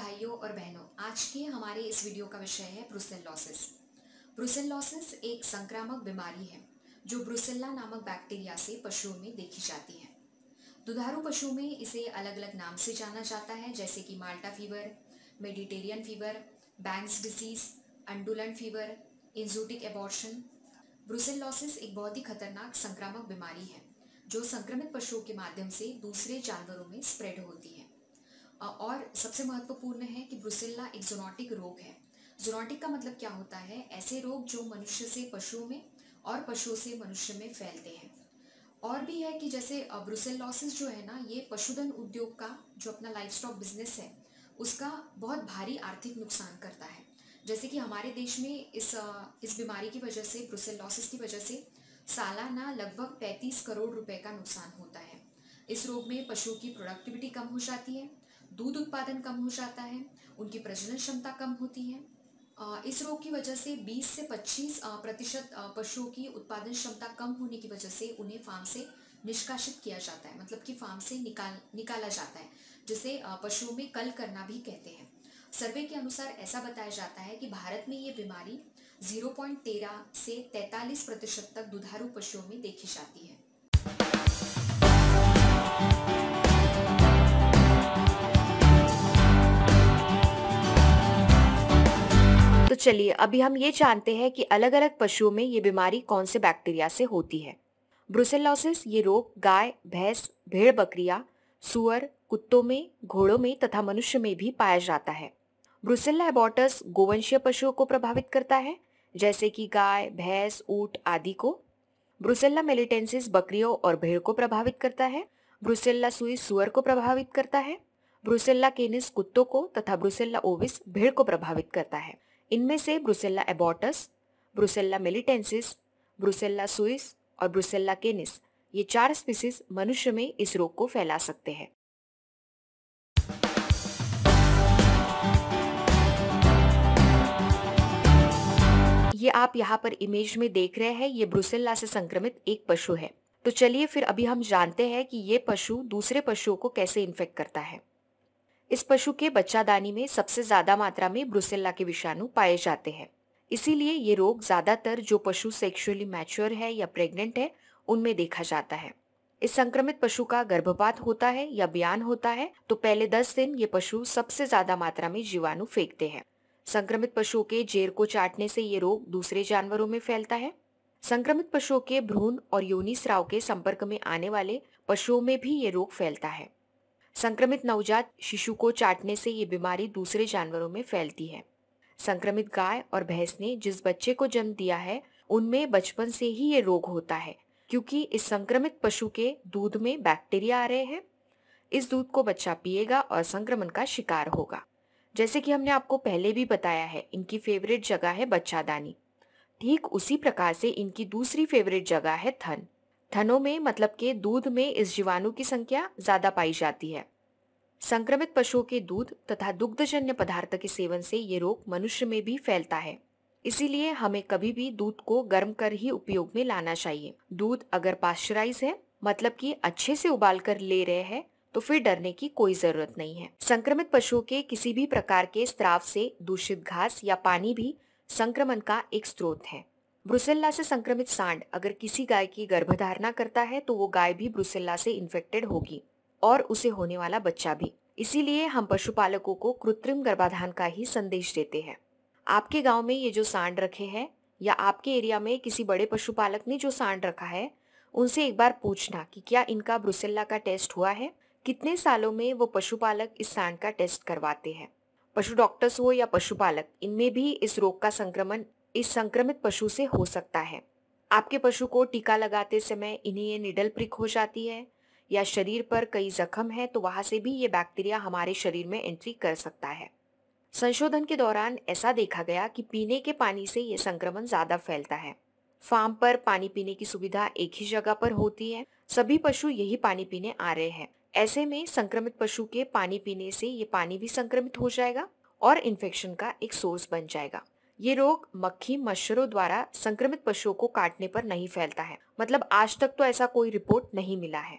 भाइयों और बहनों, आज के हमारे इस वीडियो का विषय है ब्रुसेलोसिस। ब्रुसेलोसिस एक संक्रामक बीमारी है जो ब्रुसेल्ला नामक बैक्टीरिया से पशुओं में देखी जाती है। दुधारू पशुओं में इसे अलग अलग नाम से जाना जाता है, जैसे कि Malta fever, Mediterranean fever, Bang's disease, undulant fever, enzootic abortion. Brucellosis एक बहुत ही खतरनाक संक्रामक बीमारी है जो संक्रमित पशुओं के माध्यम से दूसरे जानवरों में स्प्रेड होती है। और सबसे महत्वपूर्ण है कि ब्रुसेल्ला एक ज़ूनोटिक रोग है। ज़ूनोटिक का मतलब क्या होता है? ऐसे रोग जो मनुष्य से पशुओं में और पशुओं से मनुष्य में फैलते हैं। और भी है कि जैसे ब्रुसेलोसिस जो है ना, ये पशुधन उद्योग का जो अपना लाइफ स्टॉक बिजनेस है उसका बहुत भारी आर्थिक नुकसान करता है। जैसे कि हमारे देश में इस बीमारी की वजह से, ब्रुसेलोसिस की वजह से सालाना लगभग 35 करोड़ रुपए का नुकसान होता है। इस रोग में पशुओं की प्रोडक्टिविटी कम हो जाती है, दूध उत्पादन कम हो जाता है, उनकी प्रजनन क्षमता कम होती है। इस रोग की वजह से 20 से 25% पशुओं की उत्पादन क्षमता कम होने की वजह से उन्हें फार्म से निष्कासित किया जाता है, मतलब कि फार्म से निकाला जाता है, जिसे पशुओं में कल करना भी कहते हैं। सर्वे के अनुसार ऐसा बताया जाता है कि भारत में ये बीमारी 0.13 से 43% तक दुधारू पशुओं में देखी जाती है। तो चलिए अभी हम ये जानते हैं कि अलग अलग पशुओं में ये बीमारी कौन से बैक्टीरिया से होती है। ब्रुसेलोसिस ये रोग गाय, भैंस, भेड़ बकरियां, सुअर, कुत्तों में, घोड़ों में तथा मनुष्य में भी पाया जाता है। ब्रुसेल्ला एबॉर्टस गोवंशीय पशुओं को प्रभावित करता है, जैसे कि गाय, भैंस, ऊंट आदि को। ब्रुसेल्ला मेलिटेंसिस बकरियों और भेड़ को प्रभावित करता है। ब्रुसेल्ला सुइस सुअर को प्रभावित करता है। ब्रुसेल्ला केनिस कुत्तों को तथा ब्रुसेल्ला ओविस भेड़ को प्रभावित करता है। इनमें से ब्रुसेल्ला एबॉर्टस, ब्रुसेल्ला मेलिटेंसिस, ब्रुसेल्ला सुइस और ब्रुसेल्ला केनिस ये 4 स्पीसीज मनुष्य में इस रोग को फैला सकते हैं। ये आप यहाँ पर इमेज में देख रहे हैं, ये ब्रुसेल्ला से संक्रमित एक पशु है। तो चलिए फिर अभी हम जानते हैं कि ये पशु दूसरे पशुओं को कैसे इन्फेक्ट करता है। इस पशु के बच्चादानी में सबसे ज्यादा मात्रा में ब्रुसेल्ला के विषाणु पाए जाते हैं। इसीलिए ये रोग ज्यादातर जो पशु सेक्सुअली मैच्योर है या प्रेग्नेंट है उनमें देखा जाता है। इस संक्रमित पशु का गर्भपात होता है या बयान होता है तो पहले 10 दिन ये पशु सबसे ज्यादा मात्रा में जीवाणु फेंकते हैं। संक्रमित पशुओं के जेर को चाटने से ये रोग दूसरे जानवरों में फैलता है। संक्रमित पशुओं के भ्रूण और योनि स्राव के संपर्क में आने वाले पशुओं में भी ये रोग फैलता है। संक्रमित नवजात शिशु को चाटने से ये बीमारी दूसरे जानवरों में फैलती है। संक्रमित गाय और भैंस ने जिस बच्चे को जन्म दिया है उनमें बचपन से ही ये रोग होता है, क्योंकि इस संक्रमित पशु के दूध में बैक्टीरिया आ रहे हैं। इस दूध को बच्चा पिएगा और संक्रमण का शिकार होगा। जैसे कि हमने आपको पहले भी बताया है, इनकी फेवरेट जगह है बच्चादानी। ठीक उसी प्रकार से इनकी दूसरी फेवरेट जगह है थन। थनों में मतलब के दूध में इस जीवाणु की संख्या ज्यादा पाई जाती है। संक्रमित पशुओं के दूध तथा दुग्धजन्य पदार्थ के सेवन से ये रोग मनुष्य में भी फैलता है। इसीलिए हमें कभी भी दूध को गर्म कर ही उपयोग में लाना चाहिए। दूध अगर पास्चराइज है, मतलब कि अच्छे से उबाल कर ले रहे हैं, तो फिर डरने की कोई जरूरत नहीं है। संक्रमित पशुओं के किसी भी प्रकार के स्राव से दूषित घास या पानी भी संक्रमण का एक स्रोत है। ब्रुसेल्ला से संक्रमित सांड अगर किसी गाय की गर्भधारणा करता है तो वो गाय भी ब्रुसेल्ला से इन्फेक्टेड होगी और उसे होने वाला बच्चा भी। इसीलिए हम पशुपालकों को कृत्रिम गर्भाधान का ही संदेश देते हैं। आपके गांव में ये जो सांड रखे हैं या आपके एरिया में किसी बड़े पशुपालक ने जो सांड रखा है, उनसे एक बार पूछना कि क्या इनका ब्रुसेल्ला का टेस्ट हुआ है। कितने सालों में वो पशुपालक इस सांड का टेस्ट करवाते हैं। पशु डॉक्टर्स हो या पशुपालक, इनमें भी इस रोग का संक्रमण इस संक्रमित पशु से हो सकता है। आपके पशु को टीका लगाते समय इन्हें ये निडल प्रिक हो जाती है या शरीर पर कई जख्म है तो वहां से भी ये बैक्टीरिया हमारे शरीर में एंट्री कर सकता है। संशोधन के दौरान ऐसा देखा गया कि पीने के पानी से ये संक्रमण ज्यादा फैलता है। फार्म पर पानी पीने की सुविधा एक ही जगह पर होती है, सभी पशु यही पानी पीने आ रहे हैं। ऐसे में संक्रमित पशु के पानी पीने से ये पानी भी संक्रमित हो जाएगा और इन्फेक्शन का एक सोर्स बन जाएगा। ये रोग मक्खी मच्छरों द्वारा संक्रमित पशुओं को काटने पर नहीं फैलता है, मतलब आज तक तो ऐसा कोई रिपोर्ट नहीं मिला है।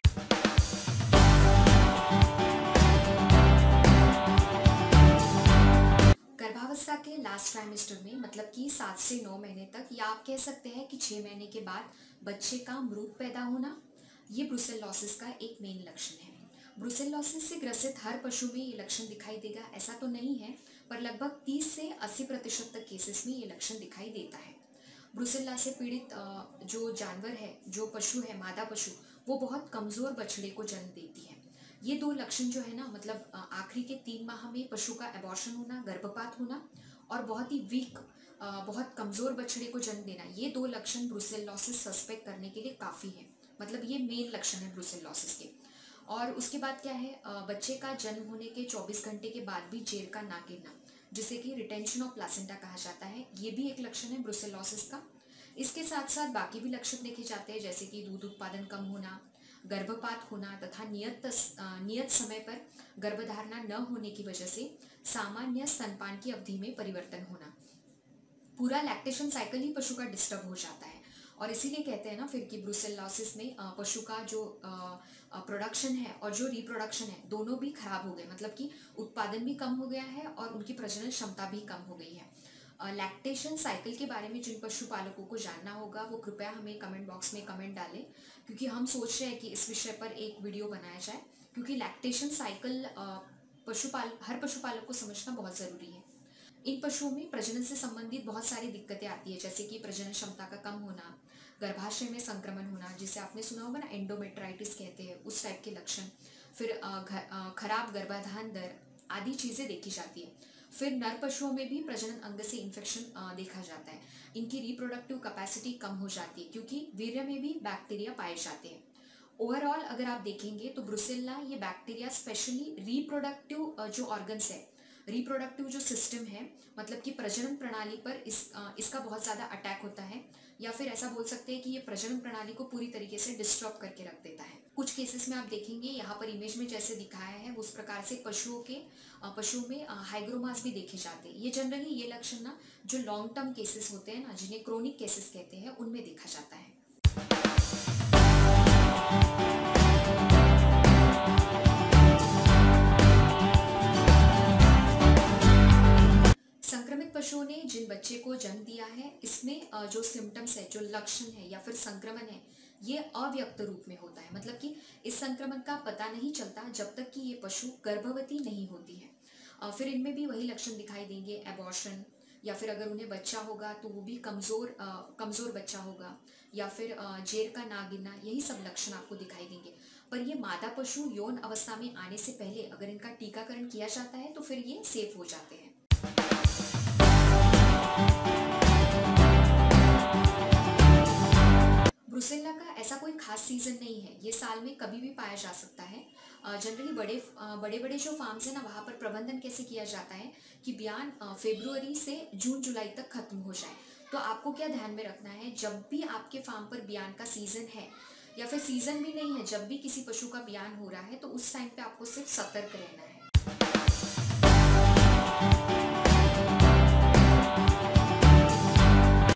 अवस्था के लास्ट ट्राइमेस्टर में, मतलब कि 7 से 9 महीने तक, या आप कह सकते हैं कि 6 महीने के बाद बच्चे का मृत पैदा होना, ये ब्रुसेलोसिस का एक मेन लक्षण है। ब्रुसेलोसिस से ग्रसित हर पशु में ये लक्षण दिखाई देगा ऐसा तो नहीं है, पर लगभग 30 से 80% तक केसेस में ये लक्षण दिखाई देता है। ब्रुसेल्ला से पीड़ित जो जानवर है, जो पशु है, मादा पशु, वो बहुत कमज़ोर बछड़े को जन्म देती है। ये 2 लक्षण जो है ना, मतलब आखिरी के 3 माह में पशु का एबॉर्शन होना, गर्भपात होना, और बहुत ही वीक, बहुत कमज़ोर बछड़े को जन्म देना, ये 2 लक्षण ब्रुसेलोसिस सस्पेक्ट करने के लिए काफ़ी है। मतलब ये मेन लक्षण है ब्रुसेलोसिस के। और उसके बाद क्या है, बच्चे का जन्म होने के 24 घंटे के बाद भी जेर का ना गिरना, जिसे कि रिटेंशन ऑफ प्लासेंटा कहा जाता है, ये भी एक लक्षण है ब्रुसेलोसिस का। इसके साथ साथ बाकी भी लक्षण देखे जाते हैं, जैसे कि दूध उत्पादन कम होना, गर्भपात होना, तथा नियत समय पर गर्भधारणा न होने की वजह से सामान्य स्तनपान की अवधि में परिवर्तन होना। पूरा लैक्टेशन साइकिल ही पशु का डिस्टर्ब हो जाता है, और इसीलिए कहते हैं ना फिर कि ब्रुसेलोसिस में पशु का जो प्रोडक्शन है और जो रिप्रोडक्शन है, दोनों भी खराब हो गए। मतलब कि उत्पादन भी कम हो गया है और उनकी प्रजनन क्षमता भी कम हो गई है। लैक्टेशन साइकिल के बारे में जिन पशुपालकों को जानना होगा, वो कृपया हमें कमेंट बॉक्स में कमेंट डालें, क्योंकि हम सोच रहे हैं कि इस विषय पर एक वीडियो बनाया जाए, क्योंकि लैक्टेशन साइकिल हर पशुपालक को समझना बहुत ज़रूरी है। इन पशुओं में प्रजनन से संबंधित बहुत सारी दिक्कतें आती है, जैसे कि प्रजनन क्षमता का कम होना, गर्भाशय में संक्रमण होना, जिसे आपने सुना होगा ना, एंडोमेट्राइटिस कहते हैं, उस टाइप के लक्षण, फिर खराब गर्भाधान दर आदि चीज़ें देखी जाती है। फिर नर पशुओं में भी प्रजनन अंग से इन्फेक्शन देखा जाता है। इनकी रिप्रोडक्टिव कैपेसिटी कम हो जाती है, क्योंकि वीर्य में भी बैक्टीरिया पाए जाते हैं। ओवरऑल अगर आप देखेंगे तो ब्रुसेल्ला ये बैक्टीरिया स्पेशली रिप्रोडक्टिव जो ऑर्गन्स है, रिप्रोडक्टिव जो सिस्टम है, मतलब कि प्रजनन प्रणाली पर इसका बहुत ज़्यादा अटैक होता है, या फिर ऐसा बोल सकते हैं कि ये प्रजनन प्रणाली को पूरी तरीके से डिस्टर्ब करके रख देता है। कुछ केसेस में आप देखेंगे यहाँ पर इमेज में जैसे दिखाया है, उस प्रकार से पशुओं में हाइग्रोमास भी देखे जाते हैं। ये जनरली ये लक्षण ना जो लॉन्ग टर्म केसेस होते हैं ना, जिन्हें क्रोनिक केसेस कहते हैं, उनमें देखा जाता है। संक्रमित पशुओं ने जिन बच्चे को जन्म दिया है, इसमें जो सिम्टम्स है, जो लक्षण है या फिर संक्रमण है, ये अव्यक्त रूप में होता है। मतलब कि इस संक्रमण का पता नहीं चलता जब तक कि ये पशु गर्भवती नहीं होती है। फिर इनमें भी वही लक्षण दिखाई देंगे, एबॉर्शन, या फिर अगर उन्हें बच्चा होगा तो वो भी कमज़ोर बच्चा होगा, या फिर जेर का ना गिरना, यही सब लक्षण आपको दिखाई देंगे। पर ये मादा पशु यौन अवस्था में आने से पहले अगर इनका टीकाकरण किया जाता है तो फिर ये सेफ हो जाते हैं। ब्रुसेल्ला का ऐसा कोई खास सीजन नहीं है, ये साल में कभी भी पाया जा सकता है। जनरली बड़े बड़े जो फार्म्स हैं ना, वहाँ पर प्रबंधन कैसे किया जाता है कि बयान फरवरी से जून जुलाई तक खत्म हो जाए। तो आपको क्या ध्यान में रखना है, जब भी आपके फार्म पर बयान का सीजन है, या फिर सीजन भी नहीं है, जब भी किसी पशु का बयान हो रहा है, तो उस टाइम पे आपको सिर्फ सतर्क रहना है।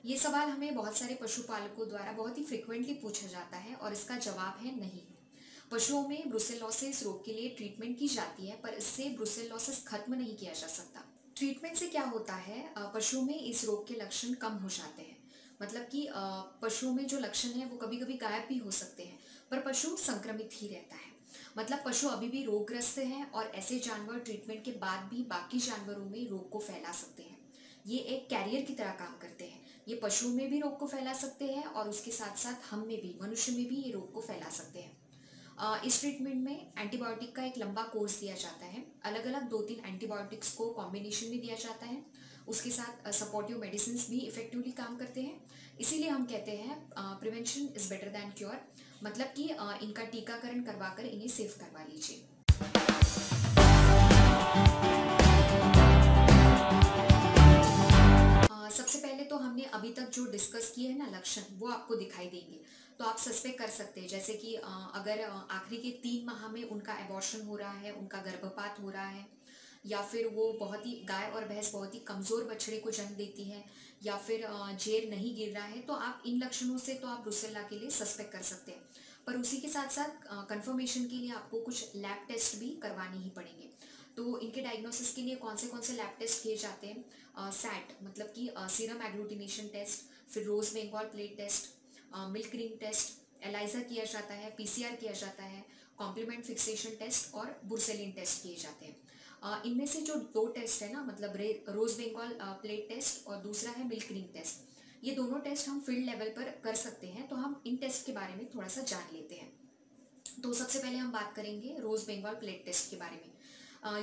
ये सवाल हमें बहुत सारे पशुपालकों द्वारा बहुत ही फ्रिक्वेंटली पूछा जाता है, और इसका जवाब है नहीं। पशुओं में ब्रुसेलोसिस रोग के लिए ट्रीटमेंट की जाती है, पर इससे ब्रुसेलोसिस खत्म नहीं किया जा सकता। ट्रीटमेंट से क्या होता है, पशुओं में इस रोग के लक्षण कम हो जाते हैं। मतलब कि पशुओं में जो लक्षण है वो कभी कभी गायब भी हो सकते हैं, पर पशु संक्रमित ही रहता है। मतलब पशु अभी भी रोगग्रस्त हैं, और ऐसे जानवर ट्रीटमेंट के बाद भी बाकी जानवरों में रोग को फैला सकते हैं। ये एक कैरियर की तरह काम करते हैं। ये पशुओं में भी रोग को फैला सकते हैं, और उसके साथ साथ हम में भी, मनुष्य में भी ये रोग को फैला सकते हैं। इस ट्रीटमेंट में एंटीबायोटिक का एक लंबा कोर्स दिया जाता है। अलग अलग 2-3 एंटीबायोटिक्स को कॉम्बिनेशन में दिया जाता है। उसके साथ सपोर्टिव मेडिसिन भी इफेक्टिवली काम करते हैं। इसीलिए हम कहते हैं prevention is better than cure. मतलब कि इनका टीकाकरण करवाकर इन्हें सेफ करवा लीजिए। सबसे पहले तो हमने अभी तक जो डिस्कस किए हैं ना लक्षण, वो आपको दिखाई देंगे, तो आप सस्पेक्ट कर सकते हैं। जैसे कि अगर आखिरी के 3 माह में उनका एबॉर्शन हो रहा है, उनका गर्भपात हो रहा है, या फिर वो बहुत ही गाय और भैंस बहुत ही कमज़ोर बछड़े को जन्म देती है, या फिर जेर नहीं गिर रहा है, तो आप इन लक्षणों से तो आप ब्रुसेल्ला के लिए सस्पेक्ट कर सकते हैं। पर उसी के साथ साथ कंफर्मेशन के लिए आपको कुछ लैब टेस्ट भी करवाने ही पड़ेंगे। तो इनके डायग्नोसिस के लिए कौन से लैब टेस्ट किए जाते हैं? सैट मतलब कि सीरम एग्लूटिनेशन टेस्ट, फिर rose bengal plate test, milk ring test, ELISA किया जाता है, पीसीआर किया जाता है, कॉम्प्लीमेंट फिक्सेशन टेस्ट और बुर्सेलिन टेस्ट किए जाते हैं। इनमें से जो 2 टेस्ट है ना, मतलब रोज बेंगॉल प्लेट टेस्ट और दूसरा है मिल्क रिंग टेस्ट, ये दोनों टेस्ट हम फील्ड लेवल पर कर सकते हैं। तो हम इन टेस्ट के बारे में थोड़ा सा जान लेते हैं। तो सबसे पहले हम बात करेंगे रोज बेंगॉल प्लेट टेस्ट के बारे में।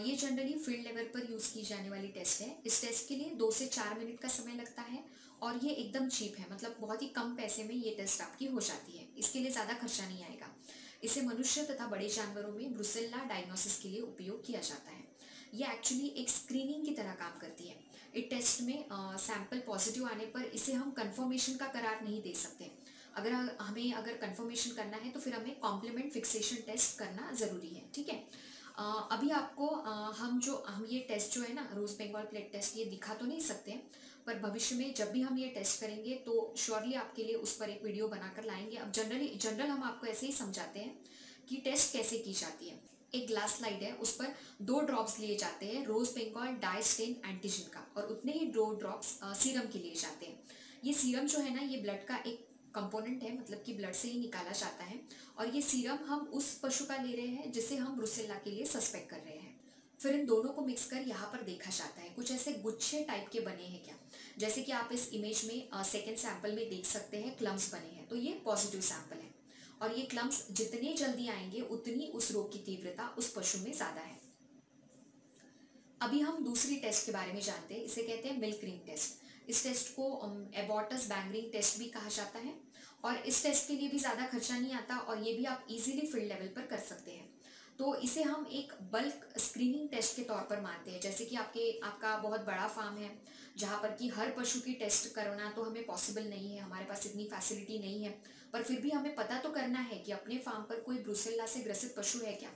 ये जनरली फील्ड लेवल पर यूज़ की जाने वाली टेस्ट है। इस टेस्ट के लिए 2 से 4 मिनट का समय लगता है और ये एकदम चीप है, मतलब बहुत ही कम पैसे में ये टेस्ट आपकी हो जाती है। इसके लिए ज़्यादा खर्चा नहीं आएगा। इसे मनुष्य तथा बड़े जानवरों में ब्रुसेल्ला डायग्नोसिस के लिए उपयोग किया जाता है। ये एक्चुअली एक स्क्रीनिंग की तरह काम करती है। इस टेस्ट में सैंपल पॉजिटिव आने पर इसे हम कंफर्मेशन का करार नहीं दे सकते। अगर कंफर्मेशन करना है तो फिर हमें कॉम्प्लीमेंट फिक्सेशन टेस्ट करना ज़रूरी है, ठीक है। अभी आपको हम ये टेस्ट जो है ना, रोज बेंगॉल प्लेट टेस्ट, ये दिखा तो नहीं सकते, पर भविष्य में जब भी हम ये टेस्ट करेंगे तो श्योरली आपके लिए उस पर एक वीडियो बनाकर लाएंगे। अब जनरल हम आपको ऐसे ही समझाते हैं कि टेस्ट कैसे की जाती है। एक ग्लास स्लाइड है, उस पर 2 ड्रॉप्स लिए जाते हैं रोज बेंगॉल डाई स्टेन एंटीजन का, और उतने ही 2 ड्रॉप्स सीरम के लिए जाते हैं। ये सीरम जो है ना, ये ब्लड का एक कंपोनेंट है, मतलब कि ब्लड से ही निकाला जाता है। और ये सीरम हम उस पशु का ले रहे हैं जिसे हम ब्रुसेल्ला के लिए सस्पेक्ट कर रहे हैं। फिर इन दोनों को मिक्स कर यहाँ पर देखा जाता है। कुछ ऐसे गुच्छे टाइप के बने हैं क्या, जैसे कि आप इस इमेज में सेकेंड सैंपल में देख सकते हैं क्लम्स बने हैं। तो ये पॉजिटिव सैंपल है और ये क्लम्स जितने जल्दी आएंगे उतनी उस रोग की तीव्रता उस पशु में ज्यादा है। अभी हम दूसरी टेस्ट के बारे में जानते हैं। इसे कहते हैं मिल्क रिंग टेस्ट। इस टेस्ट को एबॉर्टस बैंगरिंग टेस्ट भी कहा जाता है और इस टेस्ट के लिए भी ज़्यादा खर्चा नहीं आता और ये भी आप इजीली फील्ड लेवल पर कर सकते हैं। तो इसे हम एक बल्क स्क्रीनिंग टेस्ट के तौर पर मानते हैं। जैसे कि आपका बहुत बड़ा फार्म है जहाँ पर कि हर पशु की टेस्ट करना तो हमें पॉसिबल नहीं है, हमारे पास इतनी फैसिलिटी नहीं है, पर फिर भी हमें पता तो करना है कि अपने फार्म पर कोई ब्रुसेल्ला से ग्रसित पशु है क्या।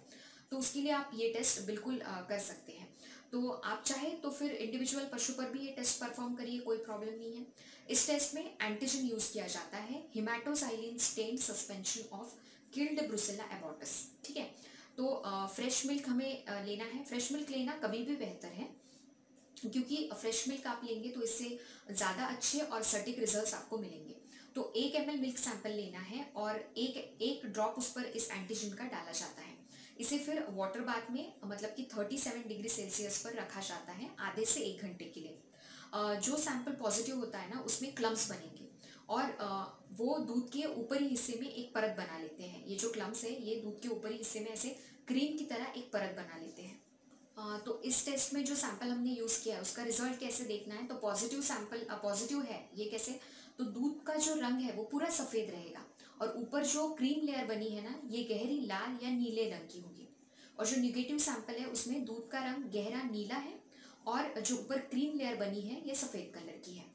तो उसके लिए आप ये टेस्ट बिल्कुल कर सकते हैं। तो आप चाहे तो फिर इंडिविजुअल पशु पर भी ये टेस्ट परफॉर्म करिए, कोई प्रॉब्लम नहीं है। इस टेस्ट में एंटीजन यूज किया जाता है, हिमेटोसाइलिन stand suspension of killed brucella एबॉर्टस, ठीक है। तो फ्रेश मिल्क हमें लेना है। फ्रेश मिल्क लेना कभी भी बेहतर है, क्योंकि फ्रेश मिल्क आप लेंगे तो इससे ज़्यादा अच्छे और सटीक रिजल्ट्स आपको मिलेंगे। तो 1 ml मिल्क सैंपल लेना है और एक ड्रॉप उस पर इस एंटीजन का डाला जाता है। इसे फिर वाटर बाथ में मतलब कि 37 डिग्री सेल्सियस पर रखा जाता है आधे से 1 घंटे के लिए। जो सैंपल पॉजिटिव होता है ना, उसमें क्लम्स बनेंगे और वो दूध के ऊपरी हिस्से में एक परत बना लेते हैं। ये जो क्लम्स है ये दूध के ऊपरी हिस्से में ऐसे क्रीम की तरह एक परत बना लेते हैं। तो इस टेस्ट में जो सैंपल हमने यूज़ किया है उसका रिजल्ट कैसे देखना है, तो पॉजिटिव सैंपल पॉजिटिव है ये कैसे, तो दूध का जो रंग है वो पूरा सफ़ेद रहेगा और ऊपर जो क्रीम लेयर बनी है ना, ये गहरी लाल या नीले रंग की होगी। और जो निगेटिव सैंपल है उसमें दूध का रंग गहरा नीला है और जो ऊपर क्रीम लेयर बनी है ये सफ़ेद कलर की है।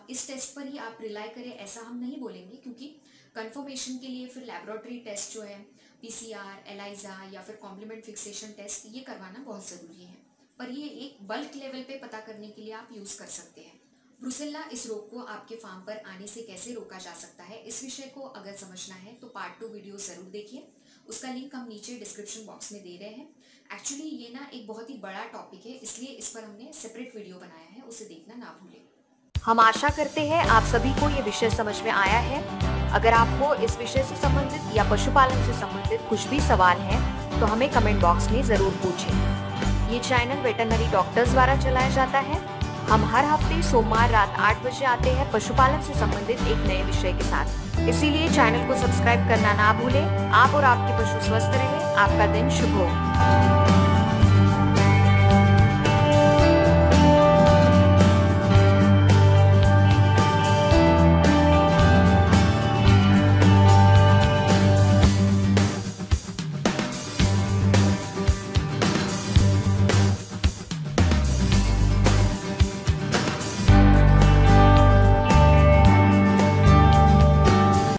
इस टेस्ट पर ही आप रिलाई करें ऐसा हम नहीं बोलेंगे, क्योंकि कंफर्मेशन के लिए फिर लैबोरेटरी टेस्ट जो है पीसीआर, एलाइजा या फिर कॉम्प्लीमेंट फिक्सेशन टेस्ट ये करवाना बहुत ज़रूरी है। पर ये एक बल्क लेवल पे पता करने के लिए आप यूज़ कर सकते हैं। ब्रुसेल्ला इस रोग को आपके फार्म पर आने से कैसे रोका जा सकता है, इस विषय को अगर समझना है तो पार्ट 2 वीडियो ज़रूर देखिए। उसका लिंक हम नीचे डिस्क्रिप्शन बॉक्स में दे रहे हैं। एक्चुअली ये ना एक बहुत ही बड़ा टॉपिक है, इसलिए इस पर हमने सेपरेट वीडियो बनाया है, उसे देखना ना भूलें। हम आशा करते हैं आप सभी को ये विषय समझ में आया है। अगर आपको इस विषय से संबंधित या पशुपालन से संबंधित कुछ भी सवाल हैं तो हमें कमेंट बॉक्स में ज़रूर पूछें। ये चैनल वेटरनरी डॉक्टर्स द्वारा चलाया जाता है। हम हर हफ्ते सोमवार रात 8 बजे आते हैं पशुपालन से संबंधित एक नए विषय के साथ। इसीलिए चैनल को सब्सक्राइब करना ना भूलें। आप और आपके पशु स्वस्थ रहें। आपका दिन शुभ हो।